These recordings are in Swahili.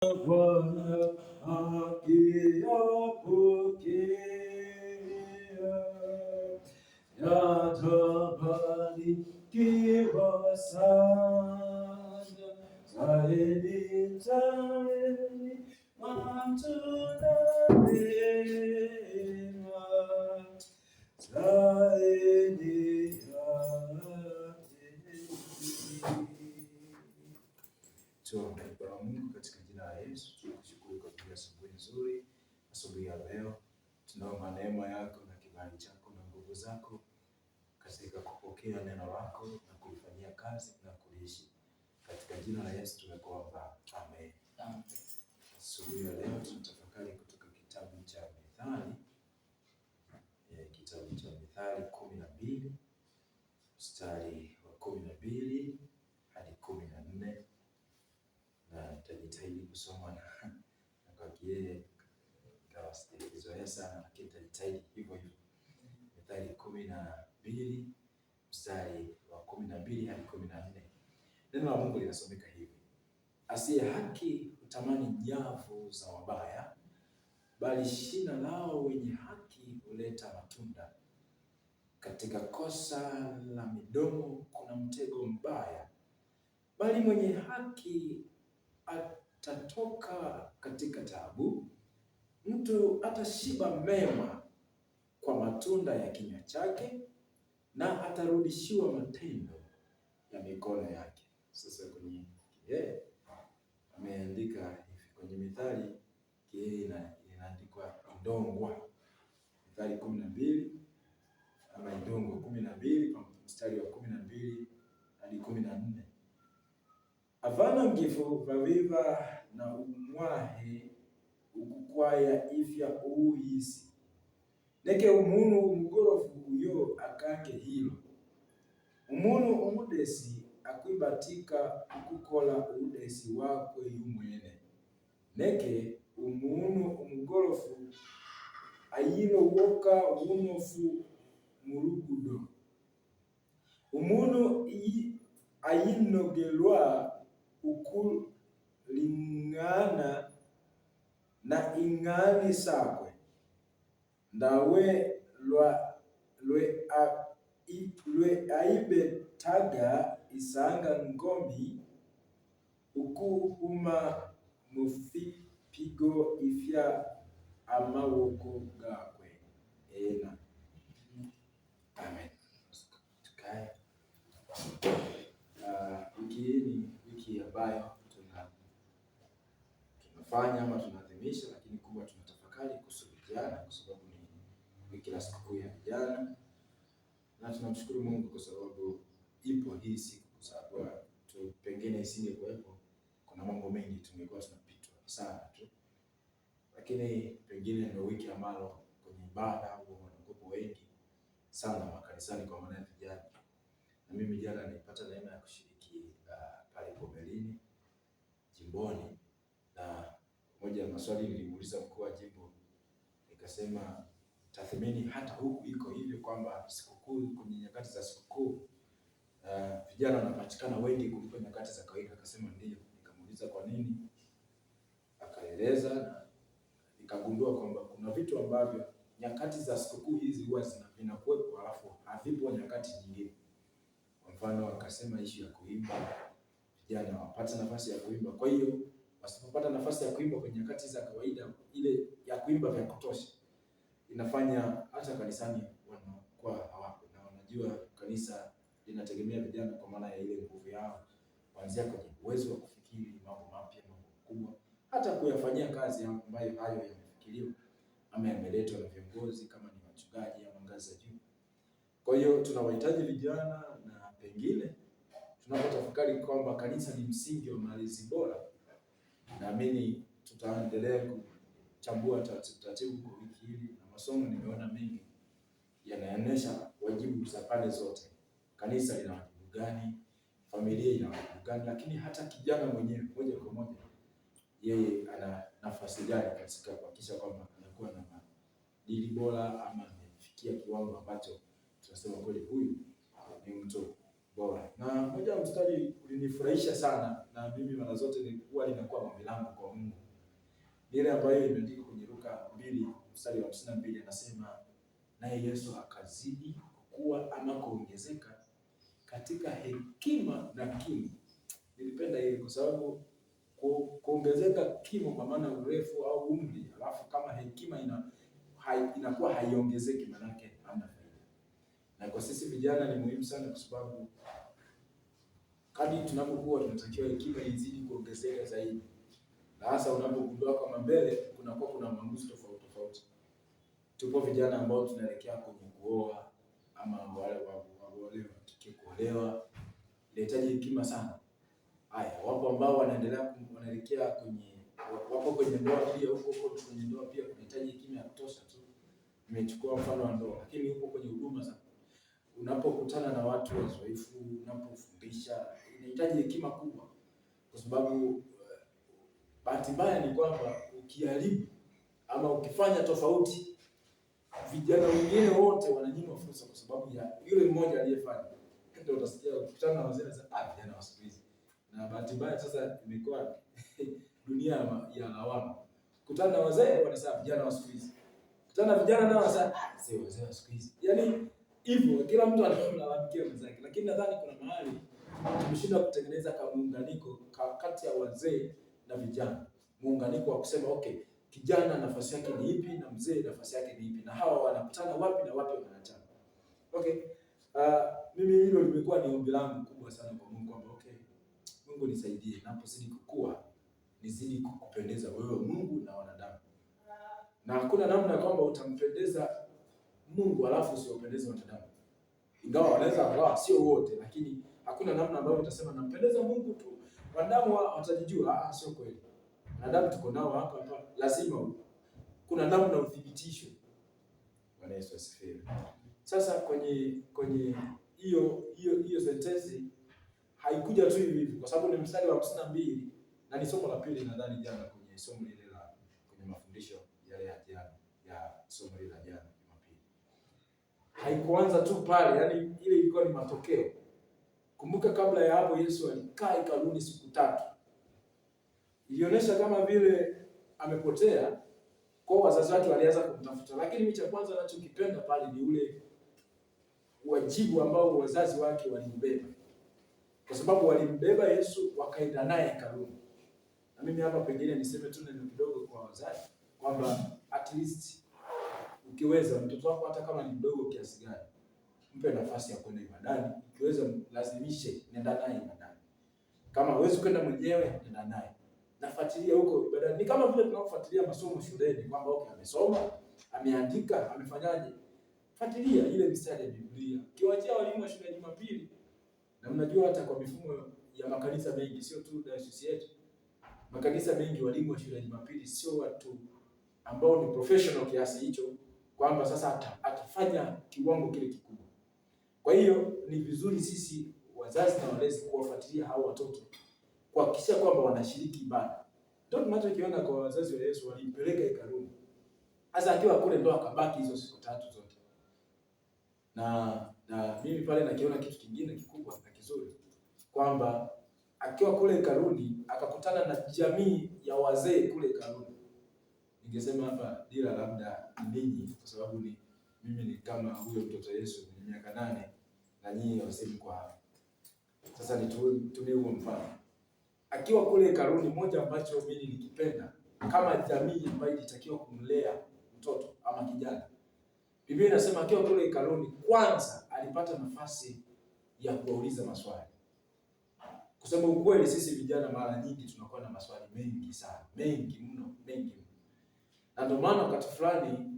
Bwana akiyapokea yatabarikiwa sana zaidi matunda mema zaidi Tuombe. Bwana Mungu, katika jina la Yesu tunakushukuru kwa ajili ya asubuhi nzuri, asubuhi ya leo. Tunaomba neema yako na kibali chako na nguvu zako katika kupokea neno lako na kulifanyia kazi na kuliishi. Katika jina la Yesu tumekuomba, amen. Asubuhi ya leo tunatafakari kutoka kitabu cha Mithali, kitabu cha Mithali 12 mstari wa 12 hadi 14. Na nitajitahidi kusoma na kwa kile ingawa sijazoea sana, lakini nitajitahidi hivyo hivyo. Mithali 12 mstari wa 12 hadi 14. Neno la Mungu linasomeka hivi: asiye haki hutamani nyavu za wabaya, bali shina lao wenye haki huleta matunda. Katika kosa la midomo kuna mtego mbaya, bali mwenye haki atatoka katika taabu. Mtu atashiba mema kwa matunda ya kinywa chake, na atarudishiwa matendo ya mikono yake. Sasa kwenye ameandika hivi kwenye Mithali inaandikwa Idongwa, Mithali 12 ama Idongwa 12 mstari wa 12 hadi 14. Avana ngifu vaviva na umwahe ukukwaya ifya uisi neke umuntu umugorofu uyo akange hilo umuntu umudesi akwibatika ukukola udesi wakwe yumwene neke umuntu umugorofu ayino woka unofu murugudo umuntu ayinogelwa ukulingana na ingani sakwe ndawe lwe aibetaga isanga ngombi ukuhuma mufipigo ifya amawoko gakwe. Ena. Amen. Tukae. Wiki hii ni wiki ambayo tunafanya ama tunaadhimisha, lakini kubwa tunatafakari kuhusu vijana, kwa sababu ni wiki la sikukuu ya vijana. Na tunamshukuru Mungu kwa sababu ipo hii siku, kwa sababu pengine isingekuwepo kuna mambo mengi tungekuwa tunapitwa sana tu. Lakini pengine ndio wiki ambalo kwenye ibada au wanakuwa wengi sana makanisani kwa maana ya vijana. Na mimi jana nilipata neema ya kushiriki pale Pomelini jimboni, na moja ya maswali nilimuuliza mkuu wa jimbo, nikasema tathmini hata huku iko hivyo kwamba sikukuu, kwenye nyakati za sikukuu vijana wanapatikana wengi kuliko nyakati za kawaida. Akasema ndio. Nikamuuliza kwa nini, akaeleza, na nikagundua kwamba kuna vitu ambavyo nyakati za sikukuu hizi huwa vinakuwepo alafu havipo nyakati nyingine. Kwa mfano akasema issue ya kuimba, vijana wapate nafasi ya kuimba. Kwa hiyo wasipopata nafasi ya kuimba kwenye nyakati za kawaida, ile ya kuimba vya kutosha, inafanya hata kanisani wanakuwa hawapo. Na wanajua kanisa linategemea vijana kwa maana ya ile nguvu yao, kuanzia kwenye uwezo wa kufikiri mambo mapya, mambo makubwa, hata kuyafanyia kazi ambayo hayo yamefikiriwa ama yameletwa na viongozi kama ni wachungaji ama ngazi za juu. Kwa hiyo tunawahitaji vijana, na pengine tunapotafakari kwamba kanisa ni msingi wa malezi bora, naamini tutaendelea kuchambua taratibu kwa wiki hili, na masomo nimeona mengi yanaonyesha wajibu za pande zote. Kanisa lina wajibu gani, familia ina wajibu gani, lakini hata kijana mwenyewe moja kwa moja yeye ana nafasi gani katika kuhakikisha kwamba anakuwa na maadili bora ama amefikia kiwango ambacho tunasema kweli huyu ni mtu bora. Na moja mstari ulinifurahisha sana, na mimi mara zote nilikuwa linakuwa ombi langu kwa Mungu, ile ambayo imeandikwa kwenye Luka 2 mstari wa 52, anasema naye Yesu akazidi kukua ama kuongezeka katika hekima na kimo. Nilipenda hili kwa sababu kuongezeka kimo kwa maana urefu au umri, alafu kama hekima inakuwa haiongezeki, manake hamna faida. Na kwa sisi vijana ni muhimu sana, kwa sababu kadri tunapokuwa tunatakiwa hekima izidi kuongezeka zaidi, na hasa unapogundua kama mbele kuna maamuzi tofauti tofauti. Tupo vijana ambao tunaelekea kwenye kuoa ama wale waolewa, tukikuolewa inahitaji hekima sana. Haya, wapo ambao wanaelekea wapo kwenye ndoa pia, huko kwenye ndoa pia kunahitaji hekima ya kutosha tu. Nimechukua mfano wa ndoa, lakini huko kwenye huduma za unapokutana na watu wazoefu, unapofundisha inahitaji hekima kubwa, kwa sababu bahati mbaya ni kwamba ukiharibu ama ukifanya tofauti, vijana wengine wote wananyimwa fursa kwa sababu ya yule mmoja aliyefanya. Ndio utasikia ukutana na wazee wanasema vijana wa siku hizi. Na bahati mbaya sasa imekuwa dunia ya lawama. Kutana na wazee wanasema vijana wa siku hizi. Kutana na vijana nao wanasema wazee wa siku hizi. Yaani hivyo kila mtu analalamikia wenzake, lakini nadhani kuna mahali tumeshindwa kutengeneza muunganiko kati ya wazee na vijana. Muunganiko wa kusema okay, kijana nafasi yake ni ipi na mzee nafasi yake ni ipi, na hawa wanakutana wapi na wapi wanachana. Okay. Mimi hilo limekuwa ni ombi langu kubwa sana kwa Mungu, kwamba okay, Mungu nisaidie ninapozidi kukua, nizidi kukupendeza wewe Mungu na wanadamu. Na hakuna namna kwamba utampendeza Mungu alafu usiwapendeze wanadamu. Ingawa wanaweza wakawa sio wote, lakini hakuna namna ambayo utasema nampendeza Mungu tu, wanadamu watajijua. Sio kweli. Wanadamu tuko nao hapa, lazima kuna namna uthibitisho. Bwana Yesu asifiwe. Sasa kwenye hiyo sentensi haikuja tu hivi, kwa sababu ni mstari wa 52 na ni somo la pili nadhani jana kwenye somo lile kwenye mafundisho yale ya jana ya somo lile la jana Jumapili. Haikuanza tu pale, yani ile ilikuwa ni matokeo. Kumbuka kabla ya hapo Yesu alikaa hekaluni siku 3. Ilionyesha kama vile amepotea, kwa wazazi wake walianza kumtafuta, lakini mimi cha kwanza ninachokipenda pale ni ule wajibu ambao wazazi wake walimbeba, kwa sababu walimbeba Yesu wakaenda naye hekaluni. Na mimi hapa pengine niseme tu neno kidogo kwa wazazi, kwamba at least ukiweza mtoto wako hata kama ni mdogo kiasi gani, mpe nafasi ya kwenda ibadani. Ukiweza lazimishe, nenda naye ibadani. Kama huwezi kwenda mwenyewe, nenda naye. Nafuatilia huko ibadani. Ni kama vile tunafuatilia masomo shuleni, kwamba okay, amesoma, ameandika, amefanyaje. Fuatilia ile mistari ya Biblia. Kiwachia walimu wa shule ya Jumapili. Na mnajua hata kwa mifumo ya makanisa mengi, sio tu dayosisi yetu, makanisa mengi walimu wa shule ya Jumapili sio watu ambao ni professional kiasi hicho, kwamba sasa atafanya kiwango kile kikubwa. Kwa hiyo ni vizuri sisi wazazi na walezi kuwafuatilia hao watoto, kuhakikisha kwamba wanashiriki ibada. Ndio tunachokiona kwa wazazi wa Yesu, walimpeleka hekaluni. Sasa akiwa kule ndo akabaki hizo siku 3 zote. Na mimi pale nakiona kitu kingine kikubwa na kizuri, kwamba akiwa kule hekaluni akakutana na jamii ya wazee kule hekaluni. Ningesema hapa dira labda ninyi, kwa sababu mimi ni kama huyo mtoto Yesu mwenye miaka 8 na nyinyi wasemi kwa hapa. Sasa nitumie huo mfano. Akiwa kule hekaluni, moja ambacho mimi nikipenda kama jamii ambayo ilitakiwa kumlea mtoto ama kijana, Biblia inasema akiwa kule hekaluni kwanza alipata nafasi ya kuwauliza maswali. Kusema ukweli, sisi vijana mara nyingi tunakuwa na maswali mengi sana, mengi mno. Na ndio maana wakati fulani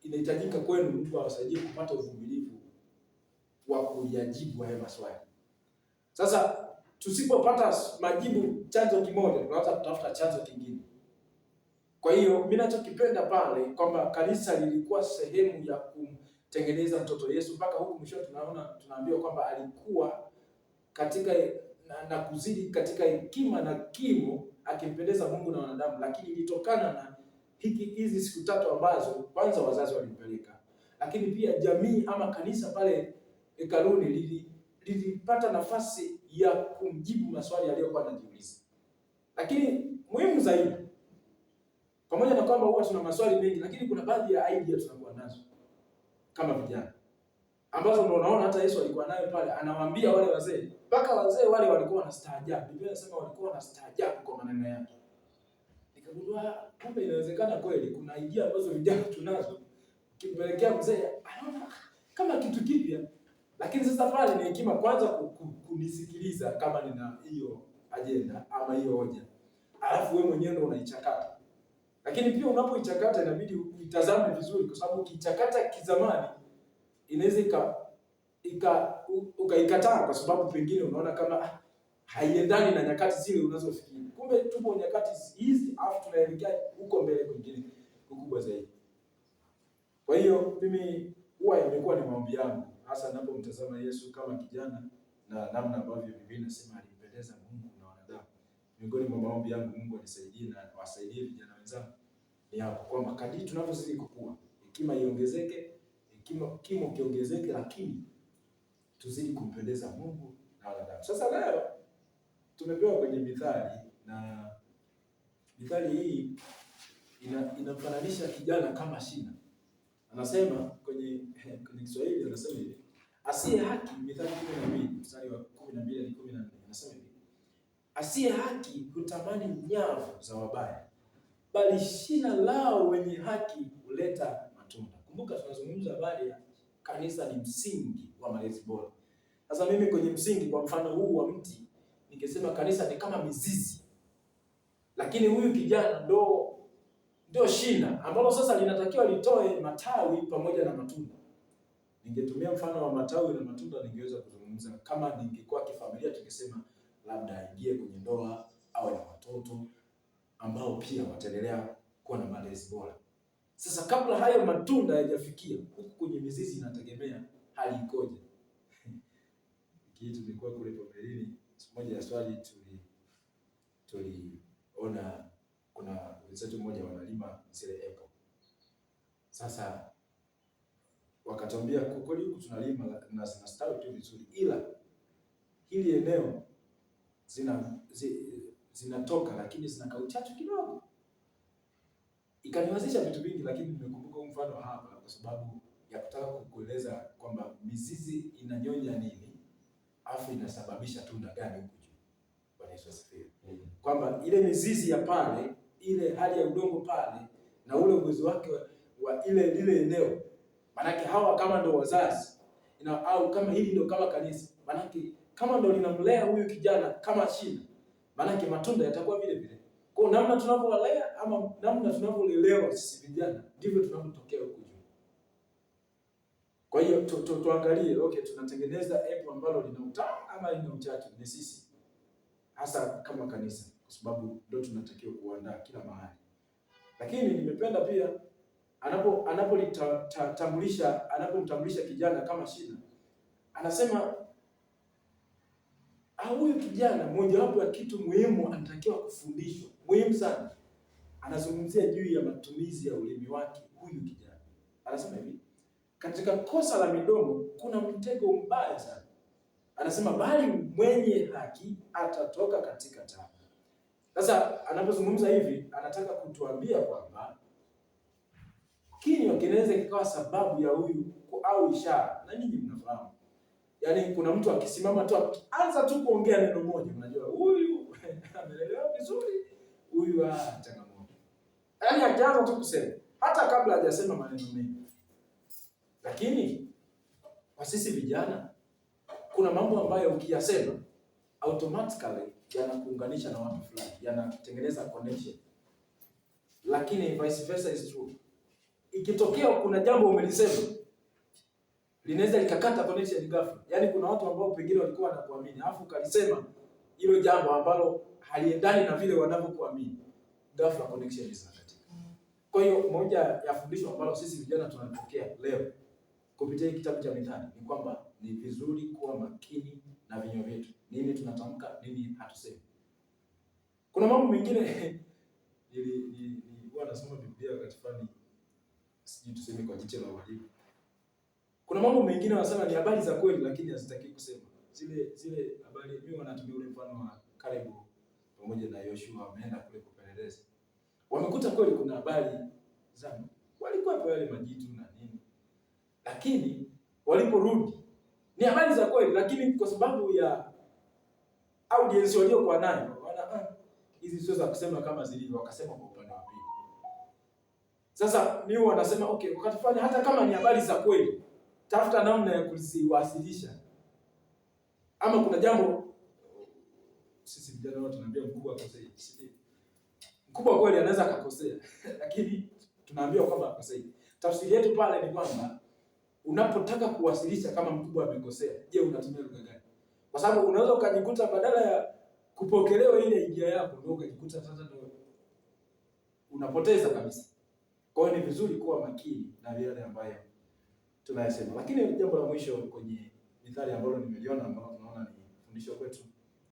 inahitajika kwenu mtu awasaidie kupata uvumilivu wa kuyajibu haya maswali. Sasa tusipopata majibu chanzo kimoja, tunaanza kutafuta chanzo kingine. Kwa hiyo mimi ninachokipenda pale kwamba kanisa lilikuwa sehemu ya kumtengeneza mtoto Yesu, mpaka huku mwisho tunaambiwa kwamba alikuwa katika na kuzidi katika hekima na kimo, akimpendeza Mungu na wanadamu. Lakini ilitokana na hizi siku 3 ambazo kwanza wazazi walimpeleka, lakini pia jamii ama kanisa pale hekaluni lilipata nafasi ya kumjibu maswali aliyokuwa anajiuliza. Lakini muhimu zaidi, pamoja na kwamba huwa tuna maswali mengi, lakini kuna baadhi ya idea tunakuwa nazo kama vijana, ambazo ndio unaona hata Yesu alikuwa nayo pale, anawaambia wale wazee, mpaka wazee wale walikuwa wanastaajabu. Biblia inasema walikuwa wanastaajabu kwa maneno yake. Nikagundua kumbe inawezekana kweli kuna idea ambazo vijana tunazo, kimpelekea mzee anaona kama kitu kipya. Lakini sasa pale ni hekima kwanza kunisikiliza kama nina hiyo agenda ama hiyo hoja, alafu wewe mwenyewe ndio unaichakata. Lakini pia unapoichakata inabidi uitazame vizuri, kwa sababu ukichakata kizamani inaweza ukaikataa kwa sababu pengine unaona kama haiendani na nyakati zile unazofikiri. Kumbe tupo nyakati hizi, afu tunaelekea huko mbele kwingine kukubwa zaidi. Kwa hiyo mimi huwa imekuwa ni maombi yangu, hasa ninapomtazama Yesu kama kijana na namna ambavyo Biblia inasema alimpendeza Mungu na wanadamu. Miongoni mwa maombi yangu, Mungu anisaidie na wasaidie vijana wenzangu, ni hapo kwamba kadri tunavyozidi kukua, hekima iongezeke, kimo kiongezeke, lakini tuzidi kumpendeza Mungu na wanadamu. Sasa leo tumepewa kwenye Mithali, na Mithali hii inamfananisha kijana kama shina. Anasema kwenye Kiswahili anasema hivi, asiye haki, Mithali 12 mstari wa 12 hadi 14, anasema hivi, asiye haki hutamani nyavu za wabaya, bali shina lao wenye haki huleta matunda. Kumbuka tunazungumza habari ya kanisa ni msingi wa malezi bora. Sasa mimi kwenye msingi, kwa mfano huu wa mti, ningesema kanisa ni kama mizizi, lakini huyu kijana ndio shina ambalo sasa linatakiwa litoe matawi pamoja na matunda. Ningetumia mfano wa matawi na matunda, ningeweza kuzungumza kama ningekuwa kifamilia, tungesema labda aingie kwenye ndoa, awe na watoto ambao pia wataendelea kuwa na malezi bora. Sasa kabla hayo matunda hayajafikia, huku kwenye mizizi inategemea hali ikoje. Kitu tulikuwa kule Pomelini, siku moja ya swali tuliona kuna wenzetu mmoja wanalima zile apple. Sasa wakatuambia kwa kweli huku tunalima na zinastawi tu vizuri, ila hili eneo zinatoka lakini zina uchachu kidogo. Ikaniwazisha vitu vingi, lakini nimekumbuka mfano hapa kwa sababu ya kutaka kukueleza kwamba mizizi inanyonya nini, afu inasababisha tunda gani huku juu. Bwana Yesu asifiwe. Kwamba ile mizizi ya pale, ile hali ya udongo pale na ule uwezo wake wa lile eneo, manake hawa kama ndo wazazi au kama hili ndo kama kanisa, manake kama ndo linamlea huyu kijana kama shina, manake matunda yatakuwa vile vile. Kwa namna tunavyolea ama namna tunavyolelewa sisi vijana, ndivyo tunavyotokea huko juu. Kwa hiyo tuangalie, okay, tunatengeneza apple ambalo lina utamu ama lina uchachu, ni sisi hasa kama kanisa, kwa sababu ndio tunatakiwa kuandaa kila mahali. Lakini nimependa pia anapomtambulisha kijana kama shina, anasema huyu kijana, mojawapo ya kitu muhimu anatakiwa kufundishwa, muhimu sana, anazungumzia juu ya matumizi ya ulimi wake. Huyu kijana anasema hivi, katika kosa la midomo kuna mtego mbaya sana. Anasema bali mwenye haki atatoka katika taabu. Sasa anapozungumza hivi, anataka kutuambia kwamba kinywa kinaweza kikawa sababu ya huyu au ishara, na nyinyi mnafahamu. Yaani kuna mtu akisimama tu anza tu kuongea neno moja, unajua huyu amelelewa vizuri, huyu changamoto. Yaani akianza tu kusema hata kabla hajasema maneno mengi. Lakini kwa sisi vijana kuna mambo ambayo ukiyasema automatically yanakuunganisha na watu fulani, yanatengeneza connection. Lakini vice versa is true. Ikitokea kuna jambo umelisema, linaweza likakata connection ghafla. Yaani kuna watu ambao pengine walikuwa wanakuamini, alafu ukalisema hilo jambo ambalo haliendani na vile wanavyokuamini, ghafla connection inakatika. Kwa hiyo moja ya fundisho ambalo sisi vijana tunalipokea leo kupitia kitabu cha Mithali ni kwamba ni vizuri kuwa makini na vinywa vyetu. Nini tunatamka, nini hatusemi. Kuna mambo mengine huwa nasoma Biblia wakati fulani, sijui tuseme kwa jicho la walimu. Kuna mambo mengine wanasema ni habari za kweli lakini hazitaki kusema. zile habari, mimi wanatumia ule mfano wa Caleb pamoja na Yoshua wameenda kule kupeleleza. Wamekuta kweli kuna habari za walikuwa wale majitu na nini. Lakini waliporudi ni habari za kweli, lakini kwa sababu ya audience waliokuwa nayo hizi sio za kusema kama zilivyo, wakasema kwa upande wa pili. Sasa mimi wanasema okay, wakati fulani hata kama ni habari za kweli, tafuta namna ya kuziwasilisha. Ama kuna jambo sisi vijana wote tunaambia mkubwa akosea. Mkubwa kweli anaweza akakosea, lakini tunaambiwa kwamba akosea. Tafsiri yetu pale ni kwamba unapotaka kuwasilisha kama mkubwa amekosea, je, unatumia lugha gani? Kwa sababu unaweza ukajikuta badala ya kupokelewa ile idea yako ndio ukajikuta sasa ndio unapoteza kabisa. Kwa hiyo ni vizuri kuwa makini na yale ambayo tunayasema. Lakini jambo la mwisho kwenye mithali ambalo nimeliona ambalo tunaona ni fundisho kwetu